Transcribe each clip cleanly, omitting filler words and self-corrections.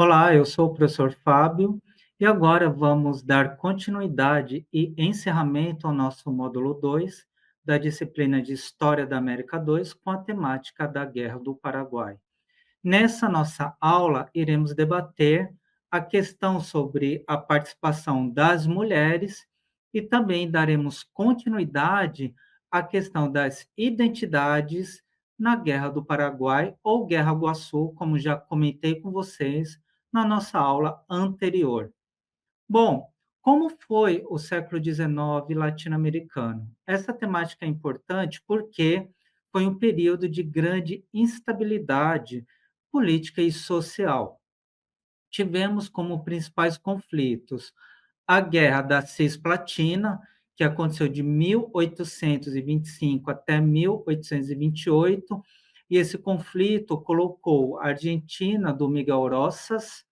Olá, eu sou o professor Fábio e agora vamos dar continuidade e encerramento ao nosso módulo 2 da disciplina de História da América 2 com a temática da Guerra do Paraguai. Nessa nossa aula, iremos debater a questão sobre a participação das mulheres e também daremos continuidade à questão das identidades na Guerra do Paraguai ou Guerra Guaçu, como já comentei com vocês na nossa aula anterior. Bom, como foi o século XIX latino-americano? Essa temática é importante porque foi um período de grande instabilidade política e social. Tivemos como principais conflitos a Guerra da Cisplatina, que aconteceu de 1825 até 1828, e esse conflito colocou a Argentina do Miguel Rosas,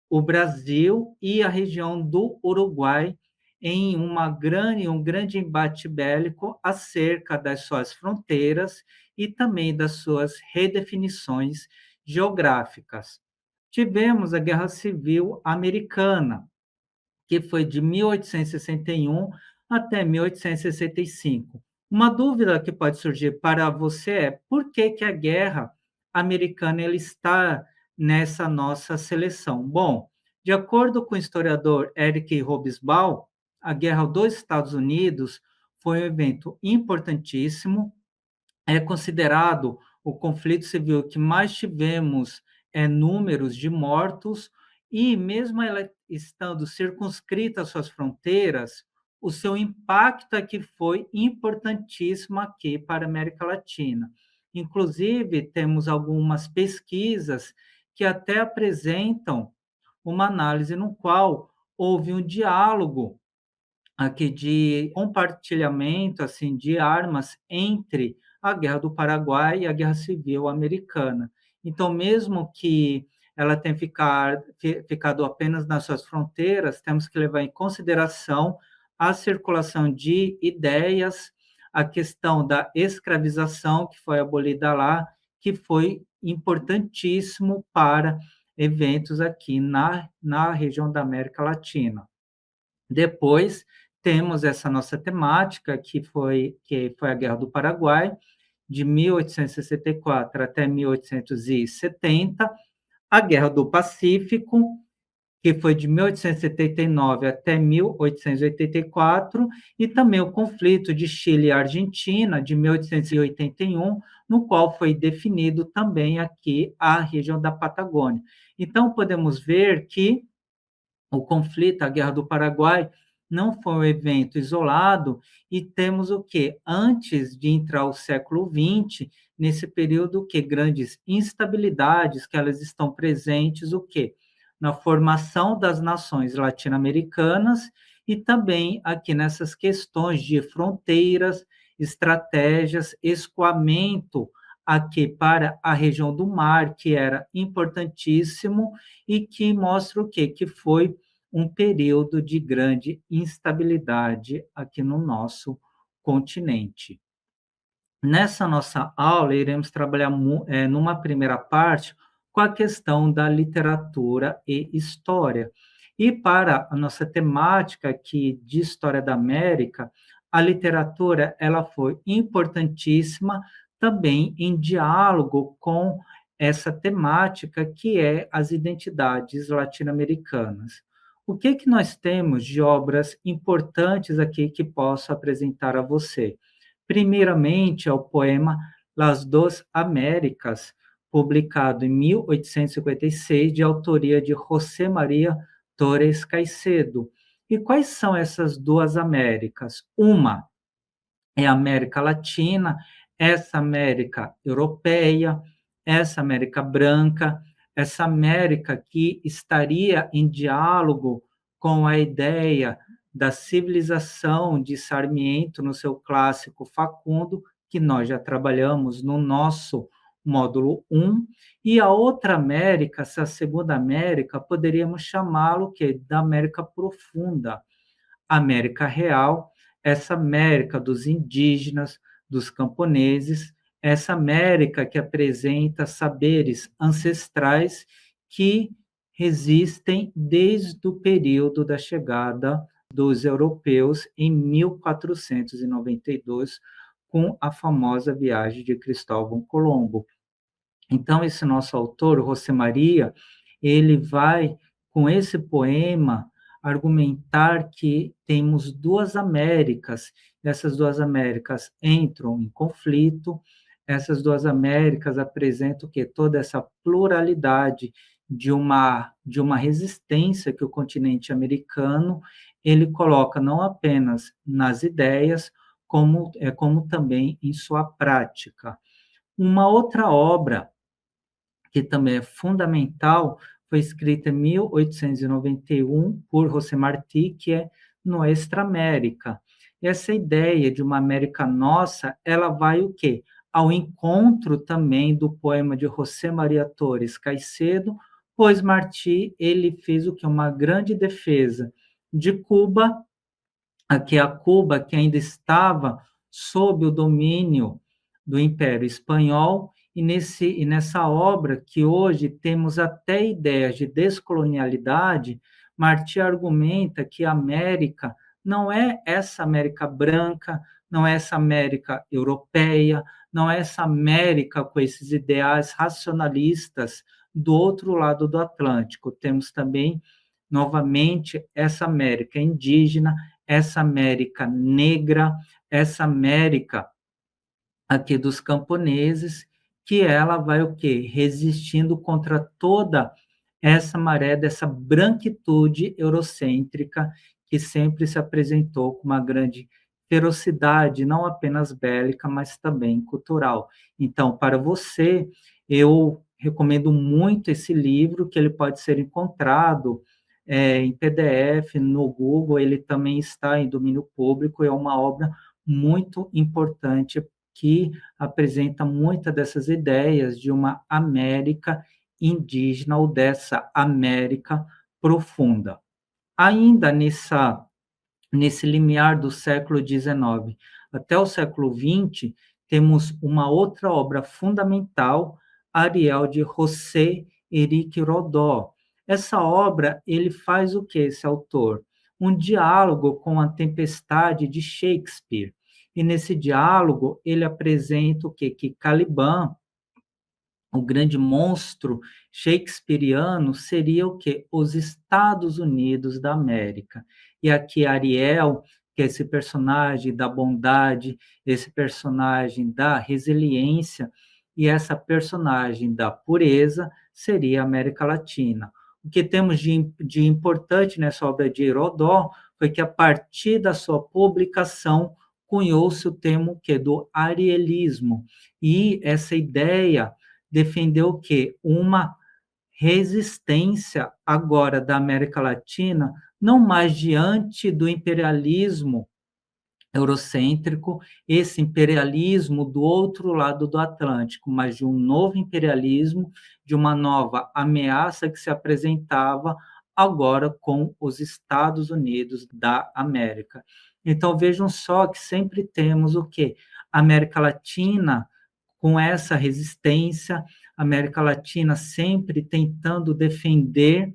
o Brasil e a região do Uruguai em um grande embate bélico acerca das suas fronteiras e também das suas redefinições geográficas. Tivemos a Guerra Civil Americana, que foi de 1861 até 1865. Uma dúvida que pode surgir para você é por que a guerra americana ela está nessa nossa seleção? Bom, de acordo com o historiador Eric Hobsbawm, a Guerra dos Estados Unidos foi um evento importantíssimo, é considerado o conflito civil que mais tivemos números de mortos, e mesmo ela estando circunscrita às suas fronteiras, o seu impacto aqui foi importantíssimo aqui para a América Latina. Inclusive, temos algumas pesquisas que até apresentam uma análise no qual houve um diálogo aqui de compartilhamento assim de armas entre a Guerra do Paraguai e a Guerra Civil Americana. Então, mesmo que ela tenha ficado apenas nas suas fronteiras, temos que levar em consideração a circulação de ideias, a questão da escravização, que foi abolida lá, que foi importantíssimo para eventos aqui na região da América Latina. Depois, temos essa nossa temática, que foi a Guerra do Paraguai, de 1864 até 1870, a Guerra do Pacífico, que foi de 1879 até 1884, e também o conflito de Chile e Argentina, de 1881, no qual foi definido também aqui a região da Patagônia. Então, podemos ver que o conflito, a Guerra do Paraguai, não foi um evento isolado, e temos o que? Antes de entrar o século XX, nesse período que grandes instabilidades que elas estão presentes, o que? Na formação das nações latino-americanas e também aqui nessas questões de fronteiras, estratégias, escoamento aqui para a região do mar, que era importantíssimo e que mostra o quê? Que foi um período de grande instabilidade aqui no nosso continente. Nessa nossa aula, iremos trabalhar numa primeira parte com a questão da literatura e história. E para a nossa temática aqui de História da América, a literatura ela foi importantíssima também em diálogo com essa temática que é as identidades latino-americanas. O que nós temos de obras importantes aqui que posso apresentar a você? Primeiramente, é o poema Las Dos Américas, publicado em 1856, de autoria de José Maria Torres Caicedo. E quais são essas duas Américas? Uma é a América Latina, essa América Europeia, essa América Branca, essa América que estaria em diálogo com a ideia da civilização de Sarmiento no seu clássico Facundo, que nós já trabalhamos no nosso módulo 1, e a outra América, essa segunda América, poderíamos chamá-lo que da América Profunda, América Real, essa América dos indígenas, dos camponeses, essa América que apresenta saberes ancestrais que resistem desde o período da chegada dos europeus em 1492, com a famosa viagem de Cristóvão Colombo. Então, esse nosso autor, o José Maria, ele vai, com esse poema, argumentar que temos duas Américas, essas duas Américas entram em conflito, essas duas Américas apresentam que toda essa pluralidade de uma resistência que o continente americano ele coloca não apenas nas ideias, como também em sua prática. Uma outra obra que também é fundamental, foi escrita em 1891 por José Martí, que é Nuestra América. Essa ideia de uma América nossa, ela vai o quê? Ao encontro também do poema de José Maria Torres Caicedo, pois Martí ele fez o que? Uma grande defesa de Cuba, aqui a Cuba que ainda estava sob o domínio do Império Espanhol, nessa obra, que hoje temos até ideias de descolonialidade, Martí argumenta que a América não é essa América branca, não é essa América europeia, não é essa América com esses ideais racionalistas do outro lado do Atlântico. Temos também, novamente, essa América indígena, essa América negra, essa América aqui dos camponeses, que ela vai o quê? Resistindo contra toda essa maré dessa branquitude eurocêntrica que sempre se apresentou com uma grande ferocidade, não apenas bélica, mas também cultural. Então, para você, eu recomendo muito esse livro, que ele pode ser encontrado em PDF, no Google, ele também está em domínio público, é uma obra muito importante que apresenta muitas dessas ideias de uma América indígena ou dessa América profunda. Ainda nesse limiar do século XIX até o século XX, temos uma outra obra fundamental, Ariel, de José Henrique Rodó. Essa obra, ele faz o que, esse autor? Um diálogo com a tempestade de Shakespeare. E nesse diálogo, ele apresenta o quê? Que Caliban, o grande monstro shakespeariano, seria o quê? Os Estados Unidos da América. E aqui Ariel, que é esse personagem da bondade, esse personagem da resiliência, e essa personagem da pureza seria a América Latina. O que temos de importante nessa obra de Herodó foi que, a partir da sua publicação, cunhou-se o termo que do arielismo, e essa ideia defendeu o quê? Uma resistência agora da América Latina, não mais diante do imperialismo eurocêntrico, esse imperialismo do outro lado do Atlântico, mas de um novo imperialismo, de uma nova ameaça que se apresentava agora com os Estados Unidos da América. Então, vejam só que sempre temos o quê? A América Latina com essa resistência, a América Latina sempre tentando defender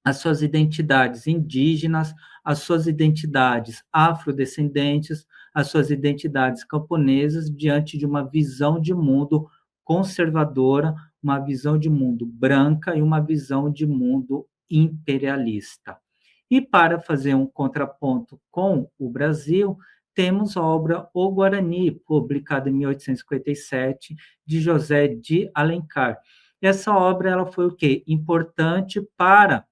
as suas identidades indígenas, as suas identidades afrodescendentes, as suas identidades camponesas, diante de uma visão de mundo conservadora, uma visão de mundo branca e uma visão de mundo imperialista. E para fazer um contraponto com o Brasil, temos a obra O Guarani, publicada em 1857, de José de Alencar. Essa obra ela foi o quê? Importante para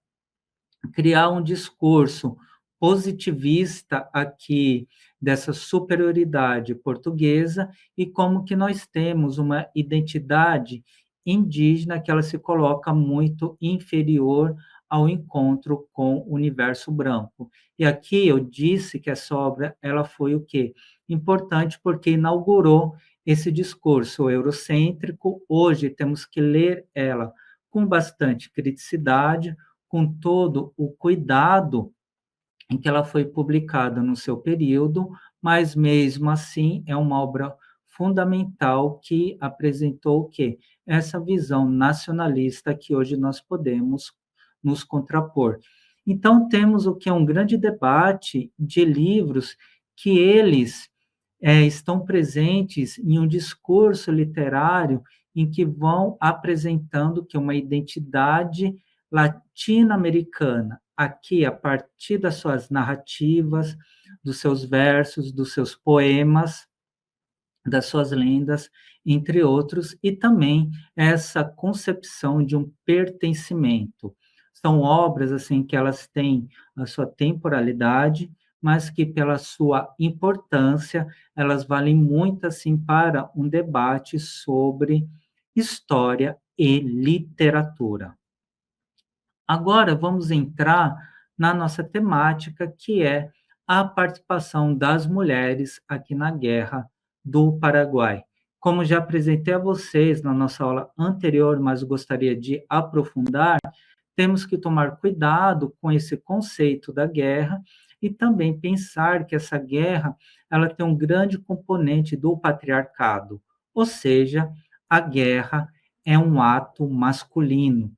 criar um discurso positivista aqui dessa superioridade portuguesa, e como que nós temos uma identidade indígena que ela se coloca muito inferior ao encontro com o universo branco. E aqui eu disse que essa obra ela foi o quê? Importante porque inaugurou esse discurso eurocêntrico. Hoje temos que ler ela com bastante criticidade, com todo o cuidado em que ela foi publicada no seu período, mas mesmo assim é uma obra fundamental que apresentou o quê? Essa visão nacionalista que hoje nós podemos nos contrapor. Então, temos o que é um grande debate de livros que eles estão presentes em um discurso literário em que vão apresentando que uma identidade latino-americana, aqui a partir das suas narrativas, dos seus versos, dos seus poemas, das suas lendas, entre outros, e também essa concepção de um pertencimento. São obras assim que elas têm a sua temporalidade, mas que pela sua importância, elas valem muito assim para um debate sobre história e literatura. Agora vamos entrar na nossa temática, que é a participação das mulheres aqui na Guerra do Paraguai. Como já apresentei a vocês na nossa aula anterior, mas gostaria de aprofundar, temos que tomar cuidado com esse conceito da guerra e também pensar que essa guerra ela tem um grande componente do patriarcado, ou seja, a guerra é um ato masculino.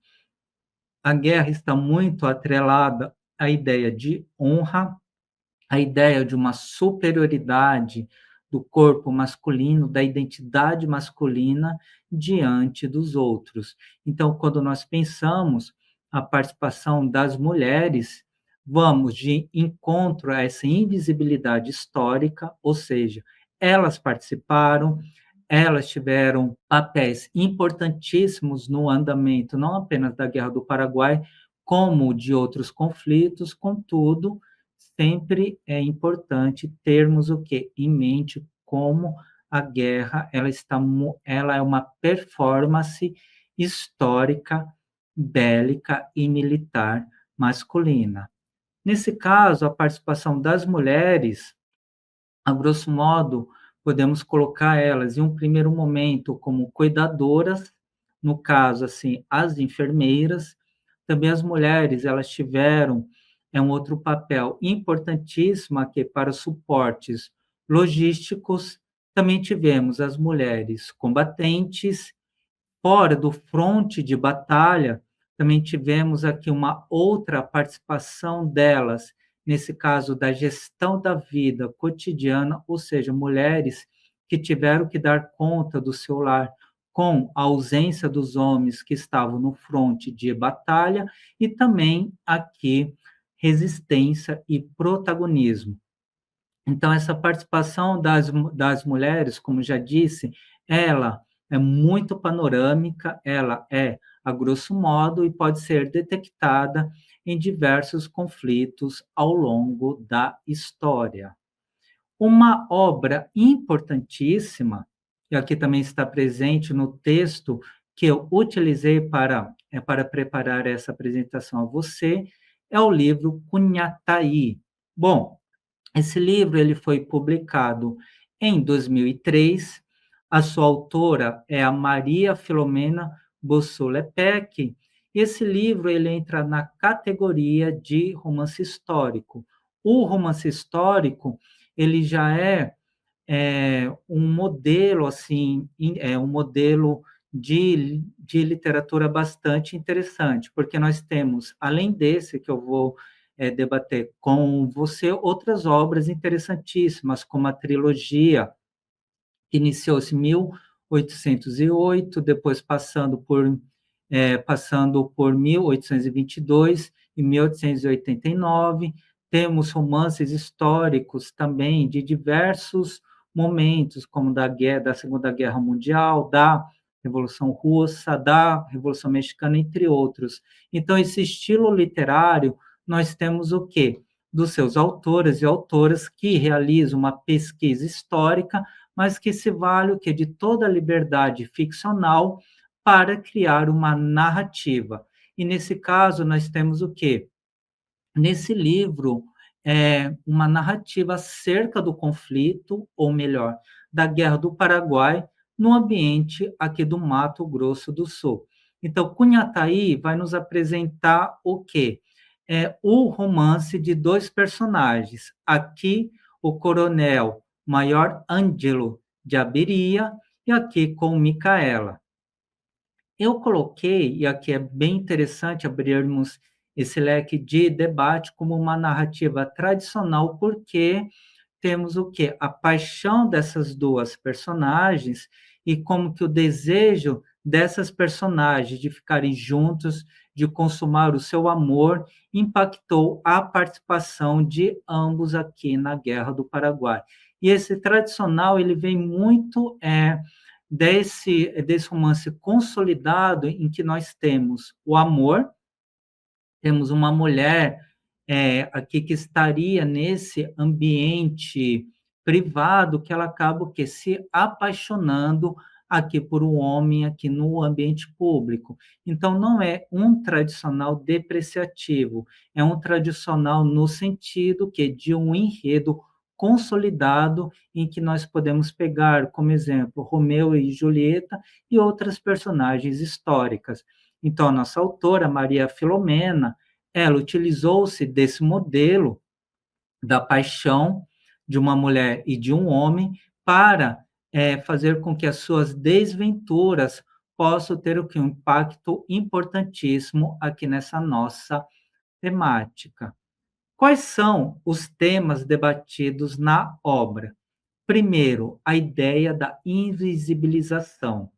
A guerra está muito atrelada à ideia de honra, à ideia de uma superioridade do corpo masculino, da identidade masculina diante dos outros. Então, quando nós pensamos a participação das mulheres, vamos de encontro a essa invisibilidade histórica, ou seja, elas participaram, elas tiveram papéis importantíssimos no andamento, não apenas da Guerra do Paraguai, como de outros conflitos, contudo, sempre é importante termos o que em mente como a guerra ela é uma performance histórica, bélica e militar masculina. Nesse caso, a participação das mulheres, a grosso modo, podemos colocar elas em um primeiro momento como cuidadoras, no caso, assim, as enfermeiras. Também as mulheres, elas tiveram um outro papel importantíssimo aqui para suportes logísticos. Também tivemos as mulheres combatentes. Fora do fronte de batalha, também tivemos aqui uma outra participação delas, nesse caso da gestão da vida cotidiana, ou seja, mulheres que tiveram que dar conta do seu lar com a ausência dos homens que estavam no fronte de batalha, e também aqui resistência e protagonismo. Então, essa participação das mulheres, como já disse, ela é muito panorâmica, ela é a grosso modo e pode ser detectada em diversos conflitos ao longo da história. Uma obra importantíssima, e aqui também está presente no texto que eu utilizei para preparar essa apresentação a você, é o livro Cunhataí. Bom, esse livro ele foi publicado em 2003. A sua autora é a Maria Filomena Bossuet-Peck. Esse livro ele entra na categoria de romance histórico. O romance histórico ele já um modelo assim, um modelo de literatura bastante interessante, porque nós temos, além desse que eu vou debater com você, outras obras interessantíssimas, como a trilogia que iniciou-se em 1808, depois passando por 1822 e 1889. Temos romances históricos também de diversos momentos, como da Segunda Guerra Mundial, da Revolução Russa, da Revolução Mexicana, entre outros. Então, esse estilo literário, nós temos o quê? Dos seus autores e autoras que realizam uma pesquisa histórica, mas que se vale o quê? De toda a liberdade ficcional para criar uma narrativa. E nesse caso, nós temos o quê? Nesse livro, uma narrativa acerca do conflito, ou melhor, da Guerra do Paraguai, no ambiente aqui do Mato Grosso do Sul. Então, Cunhataí vai nos apresentar o quê? É o romance de dois personagens. Aqui, o coronel Maior Ângelo de Abiria, e aqui com Micaela. Eu coloquei, e aqui é bem interessante abrirmos esse leque de debate como uma narrativa tradicional, porque temos o quê? A paixão dessas 2 personagens e como que o desejo dessas personagens de ficarem juntos, de consumar o seu amor, impactou a participação de ambos aqui na Guerra do Paraguai. E esse tradicional, ele vem muito, desse romance consolidado em que nós temos o amor, temos uma mulher aqui que estaria nesse ambiente privado que ela acaba o quê? Se apaixonando aqui por um homem aqui no ambiente público. Então não é um tradicional depreciativo, é um tradicional no sentido que de um enredo consolidado em que nós podemos pegar como exemplo Romeu e Julieta e outras personagens históricas. Então a nossa autora Maria Filomena ela utilizou-se desse modelo da paixão de uma mulher e de um homem para fazer com que as suas desventuras possam ter o que? Um impacto importantíssimo aqui nessa nossa temática. Quais são os temas debatidos na obra? Primeiro, a ideia da invisibilização.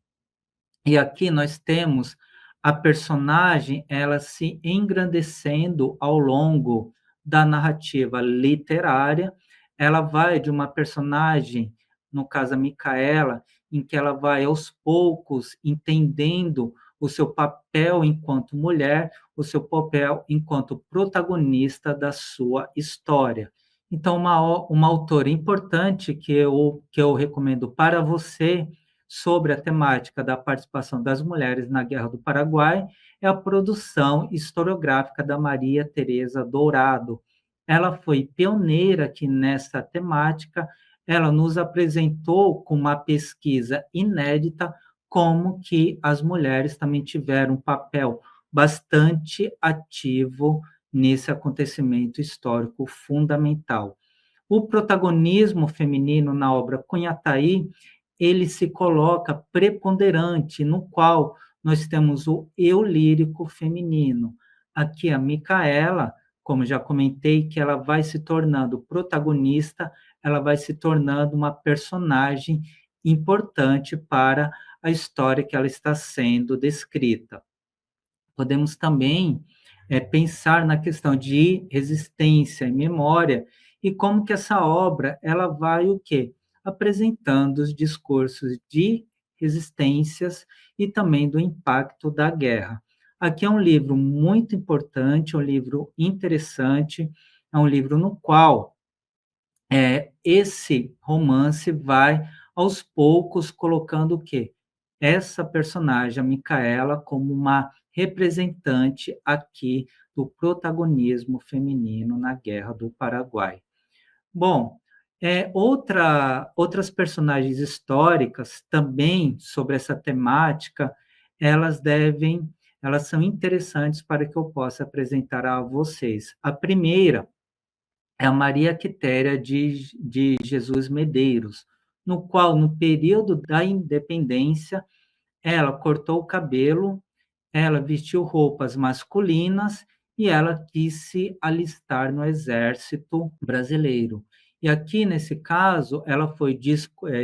E aqui nós temos a personagem, ela se engrandecendo ao longo da narrativa literária. Ela vai de uma personagem, no caso a Micaela, em que ela vai aos poucos entendendo o seu papel enquanto mulher, o seu papel enquanto protagonista da sua história. Então, uma autora importante que eu recomendo para você sobre a temática da participação das mulheres na Guerra do Paraguai é a produção historiográfica da Maria Teresa Dourado. Ela foi pioneira aqui nessa temática, ela nos apresentou com uma pesquisa inédita como que as mulheres também tiveram um papel bastante ativo nesse acontecimento histórico fundamental. O protagonismo feminino na obra Cunhataí ele se coloca preponderante, no qual nós temos o eu lírico feminino. Aqui a Micaela, como já comentei, que ela vai se tornando protagonista, ela vai se tornando uma personagem importante para a história que ela está sendo descrita. Podemos também pensar na questão de resistência e memória e como que essa obra ela vai o quê? Apresentando os discursos de resistências e também do impacto da guerra. Aqui é um livro muito importante, um livro interessante, é um livro no qual esse romance vai, aos poucos, colocando o quê? Essa personagem, a Micaela, como uma representante aqui do protagonismo feminino na Guerra do Paraguai. Bom, outras personagens históricas também sobre essa temática, elas são interessantes para que eu possa apresentar a vocês. A primeira é a Maria Quitéria de Jesus Medeiros, no qual, no período da independência, ela cortou o cabelo, ela vestiu roupas masculinas e ela quis se alistar no exército brasileiro. E aqui, nesse caso, ela foi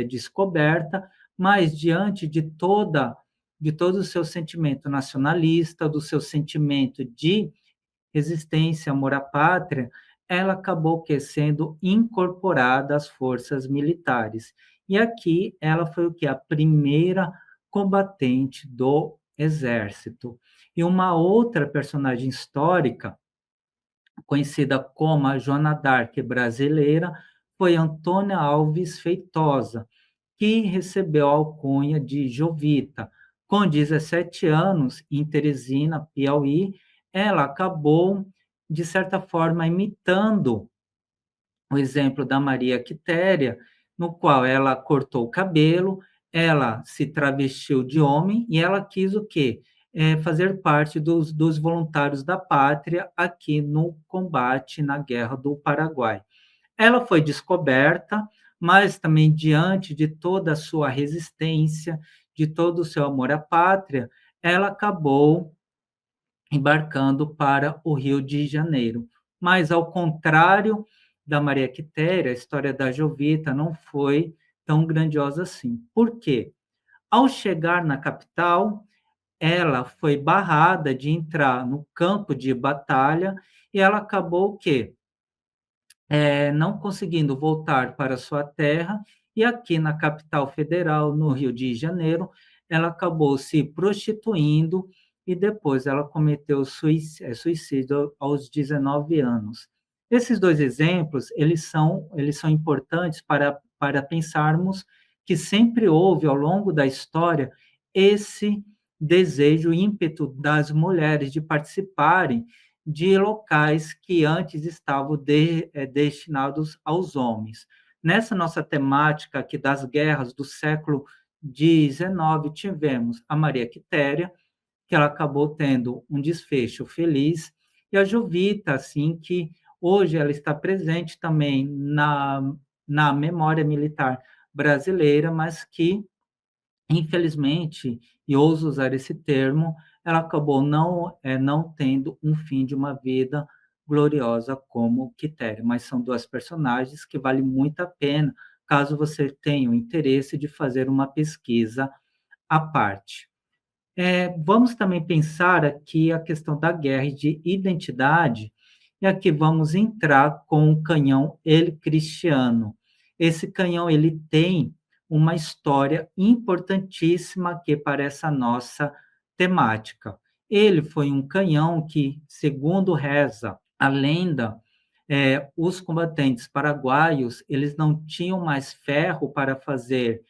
descoberta, mas diante de todo o seu sentimento nacionalista, do seu sentimento de resistência, amor à pátria, ela acabou sendo incorporada às forças militares. E aqui ela foi o que? A primeira combatente do exército. E uma outra personagem histórica, conhecida como a Joana d'Arc brasileira, foi Antônia Alves Feitosa, que recebeu a alcunha de Jovita. Com 17 anos, em Teresina, Piauí, ela acabou, de certa forma, imitando o exemplo da Maria Quitéria, no qual ela cortou o cabelo, ela se travestiu de homem e ela quis o quê? Fazer parte dos voluntários da pátria aqui no combate na Guerra do Paraguai. Ela foi descoberta, mas também diante de toda a sua resistência, de todo o seu amor à pátria, ela acabou embarcando para o Rio de Janeiro. Mas, ao contrário da Maria Quitéria, a história da Jovita não foi tão grandiosa assim. Por quê? Ao chegar na capital, ela foi barrada de entrar no campo de batalha e ela acabou o quê? Não conseguindo voltar para sua terra, e aqui na capital federal, no Rio de Janeiro, ela acabou se prostituindo e depois ela cometeu suicídio aos 19 anos. Esses dois exemplos, eles são importantes para pensarmos que sempre houve, ao longo da história, esse desejo, ímpeto das mulheres de participarem de locais que antes estavam destinados aos homens. Nessa nossa temática aqui das guerras do século XIX, tivemos a Maria Quitéria, que ela acabou tendo um desfecho feliz, e a Jovita, assim, que hoje ela está presente também na memória militar brasileira, mas que infelizmente, e ouso usar esse termo, ela acabou não tendo um fim de uma vida gloriosa como Quitéria, mas são duas personagens que vale muito a pena, caso você tenha o interesse de fazer uma pesquisa à parte. Vamos também pensar aqui a questão da guerra e de identidade, e aqui vamos entrar com o canhão El Cristiano. Esse canhão ele tem uma história importantíssima aqui para essa nossa temática. Ele foi um canhão que, segundo reza a lenda, os combatentes paraguaios eles não tinham mais ferro para fazer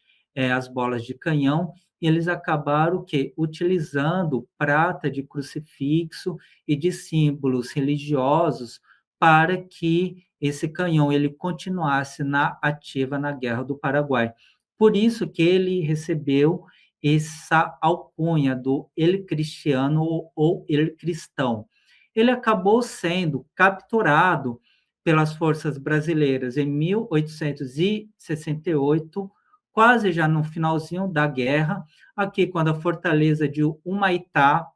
as bolas de canhão, e eles acabaram que utilizando prata de crucifixo e de símbolos religiosos para que esse canhão ele continuasse na ativa na Guerra do Paraguai. Por isso que ele recebeu essa alcunha do El Cristiano ou El Cristão. Ele acabou sendo capturado pelas forças brasileiras em 1868, quase já no finalzinho da guerra, aqui quando a fortaleza de Humaitá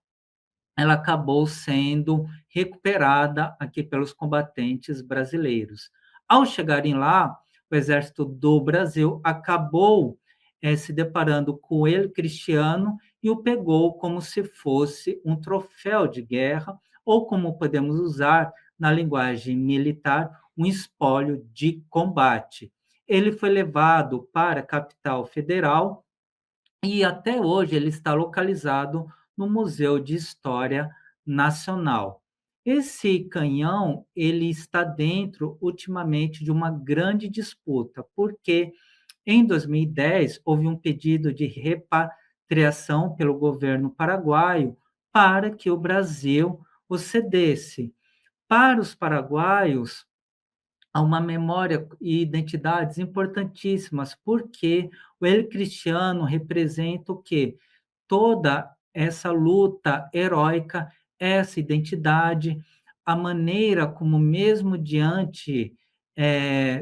ela acabou sendo recuperada aqui pelos combatentes brasileiros. Ao chegarem lá, o exército do Brasil acabou se deparando com ele, Cristiano, e o pegou como se fosse um troféu de guerra, ou como podemos usar na linguagem militar, um espólio de combate. Ele foi levado para a capital federal e até hoje ele está localizado no Museu de História Nacional. Esse canhão ele está dentro ultimamente de uma grande disputa, porque em 2010 houve um pedido de repatriação pelo governo paraguaio para que o Brasil o cedesse. Para os paraguaios, a uma memória e identidades importantíssimas, porque o El Cristiano representa o quê? Toda essa luta heróica, essa identidade, a maneira como, mesmo diante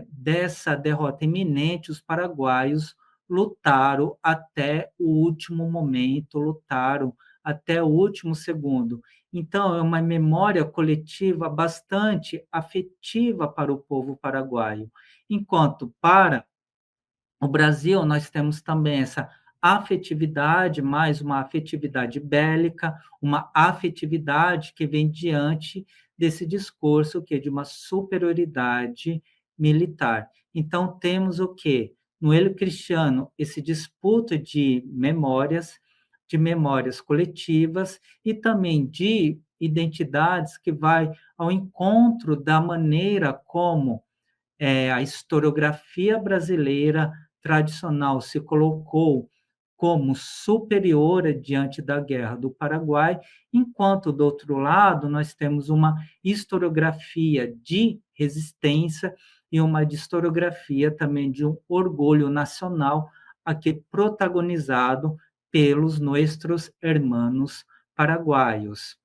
dessa derrota iminente, os paraguaios lutaram até o último momento, lutaram até o último segundo. Então, é uma memória coletiva bastante afetiva para o povo paraguaio. Enquanto para o Brasil, nós temos também essa afetividade, mais uma afetividade bélica, uma afetividade que vem diante desse discurso que é de uma superioridade militar. Então, temos o quê? No Hélio Cristiano, esse disputa de memórias coletivas e também de identidades que vai ao encontro da maneira como a historiografia brasileira tradicional se colocou como superior diante da Guerra do Paraguai, enquanto, do outro lado, nós temos uma historiografia de resistência e uma historiografia também de um orgulho nacional, aqui protagonizado pelos nossos hermanos paraguaios.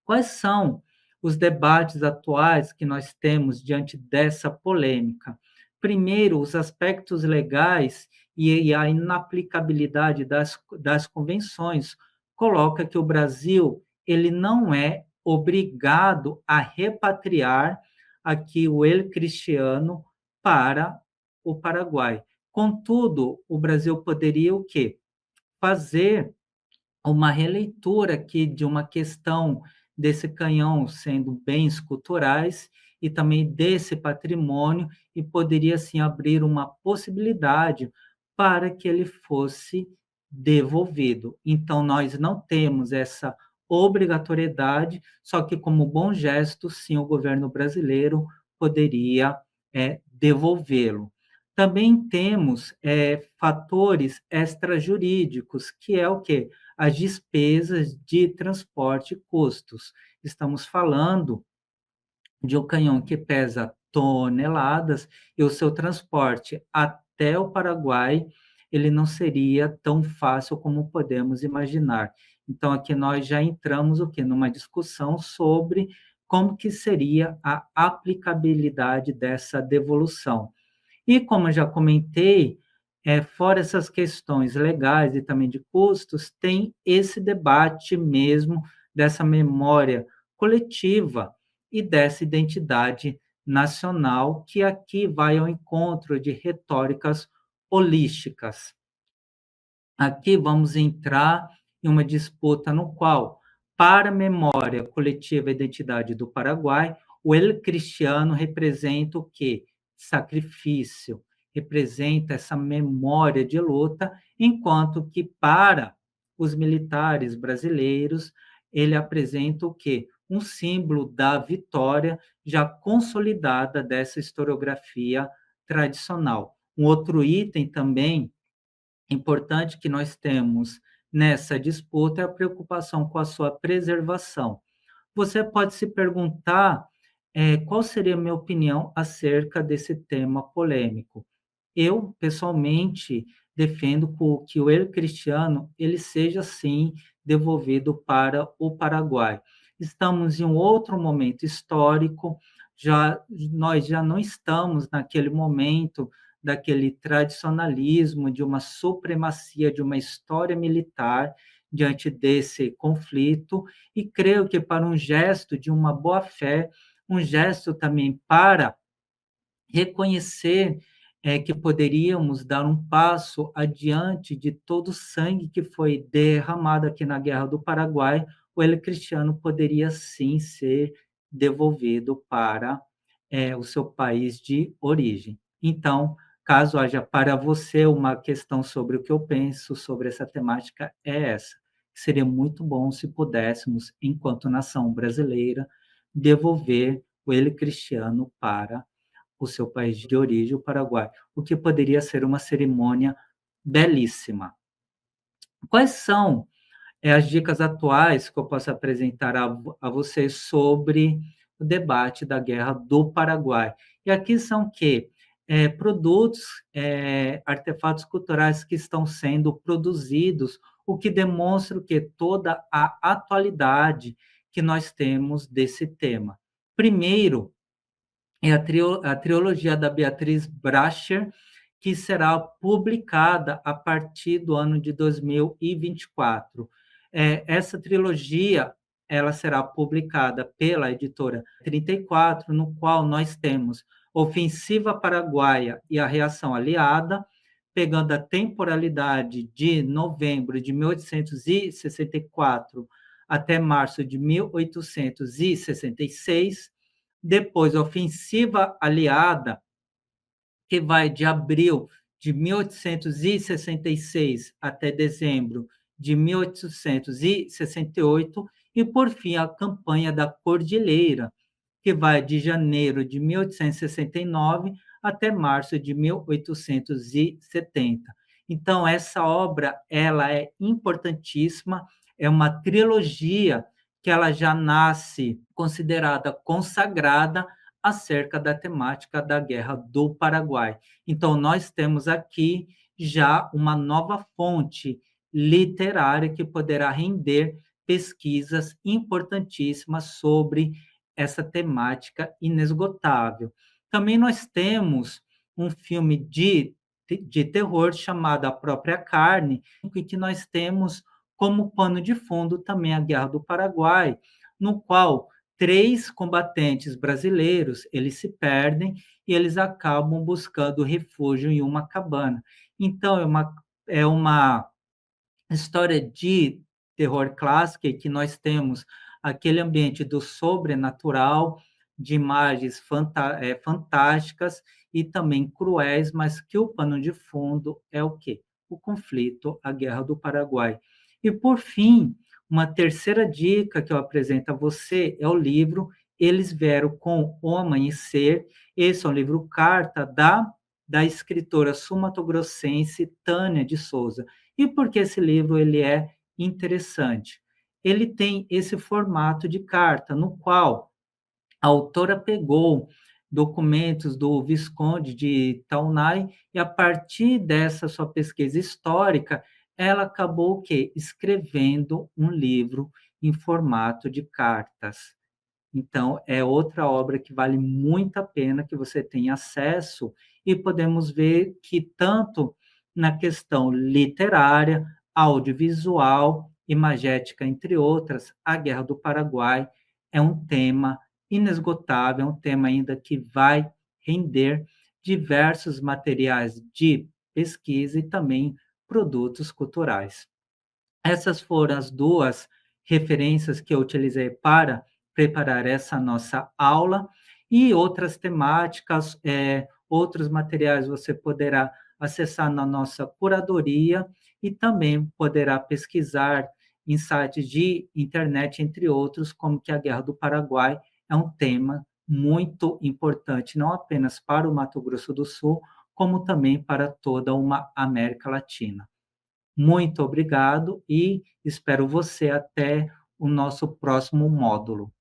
Quais são os debates atuais que nós temos diante dessa polêmica? Primeiro, os aspectos legais e a inaplicabilidade das convenções coloca que o Brasil ele não é obrigado a repatriar aqui o El Cristiano para o Paraguai. Contudo, o Brasil poderia o quê? Fazer uma releitura aqui de uma questão desse canhão sendo bens culturais e também desse patrimônio, e poderia assim abrir uma possibilidade para que ele fosse devolvido. Então, nós não temos essa obrigatoriedade, só que, como bom gesto, sim, o governo brasileiro poderia devolvê-lo. Também temos fatores extrajurídicos, que é o quê? As despesas de transporte e custos. Estamos falando de um canhão que pesa toneladas e o seu transporte até o Paraguai, ele não seria tão fácil como podemos imaginar. Então, aqui nós já entramos o quê? Numa discussão sobre como que seria a aplicabilidade dessa devolução. E como eu já comentei, fora essas questões legais e também de custos, tem esse debate mesmo dessa memória coletiva e dessa identidade nacional, que aqui vai ao encontro de retóricas holísticas. Aqui vamos entrar em uma disputa no qual, para a memória coletiva e identidade do Paraguai, o El Cristiano representa o quê? Sacrifício, representa essa memória de luta, enquanto que para os militares brasileiros, ele apresenta o quê? Um símbolo da vitória já consolidada dessa historiografia tradicional. Um outro item também importante que nós temos nessa disputa é a preocupação com a sua preservação. Você pode se perguntar qual seria a minha opinião acerca desse tema polêmico. Eu, pessoalmente, defendo que o El Cristiano ele seja, sim, devolvido para o Paraguai. Estamos em um outro momento histórico, nós já não estamos naquele momento daquele tradicionalismo, de uma supremacia, de uma história militar diante desse conflito, e creio que para um gesto de uma boa-fé, um gesto também para reconhecer que poderíamos dar um passo adiante de todo o sangue que foi derramado aqui na Guerra do Paraguai, o ele cristiano poderia sim ser devolvido para o seu país de origem. Então, caso haja para você uma questão sobre o que eu penso sobre essa temática, é essa. Seria muito bom se pudéssemos, enquanto nação brasileira, devolver o ele cristiano para o seu país de origem, o Paraguai, o que poderia ser uma cerimônia belíssima. Quais são as dicas atuais que eu posso apresentar a vocês sobre o debate da Guerra do Paraguai? E aqui são que produtos, artefatos culturais que estão sendo produzidos, o que demonstra que toda a atualidade que nós temos desse tema. Primeiro, é a trilogia da Beatriz Bracher, que será publicada a partir do ano de 2024. Essa trilogia ela será publicada pela editora 34, no qual nós temos Ofensiva Paraguaia e a Reação Aliada, pegando a temporalidade de novembro de 1864 até março de 1866, depois, a ofensiva aliada, que vai de abril de 1866 até dezembro de 1868, e, por fim, a campanha da Cordilheira, que vai de janeiro de 1869 até março de 1870. Então, essa obra ela é importantíssima, é uma trilogia que ela já nasce considerada consagrada acerca da temática da Guerra do Paraguai. Então, nós temos aqui já uma nova fonte literária que poderá render pesquisas importantíssimas sobre essa temática inesgotável. Também nós temos um filme de terror chamado A Própria Carne, em que nós temos como pano de fundo também a Guerra do Paraguai, no qual 3 combatentes brasileiros, eles se perdem e eles acabam buscando refúgio em uma cabana. Então é uma história de terror clássica e que nós temos aquele ambiente do sobrenatural, de imagens fantásticas e também cruéis, mas que o pano de fundo é o quê? O conflito, a Guerra do Paraguai. E, por fim, uma terceira dica que eu apresento a você é o livro Eles Vieram com o Amanhecer. Esse é um livro carta da escritora sumatogrossense Tânia de Souza. E por que esse livro ele é interessante? Ele tem esse formato de carta, no qual a autora pegou documentos do Visconde de Taunay e, a partir dessa sua pesquisa histórica, ela acabou o quê? Escrevendo um livro em formato de cartas. Então, é outra obra que vale muito a pena que você tenha acesso, e podemos ver que tanto na questão literária, audiovisual, imagética, entre outras, a Guerra do Paraguai é um tema inesgotável, é um tema ainda que vai render diversos materiais de pesquisa e também produtos culturais. Essas foram as duas referências que eu utilizei para preparar essa nossa aula, e outras temáticas, outros materiais você poderá acessar na nossa curadoria e também poderá pesquisar em sites de internet, entre outros, como que a Guerra do Paraguai é um tema muito importante, não apenas para o Mato Grosso do Sul, como também para toda uma América Latina. Muito obrigado e espero você até o nosso próximo módulo.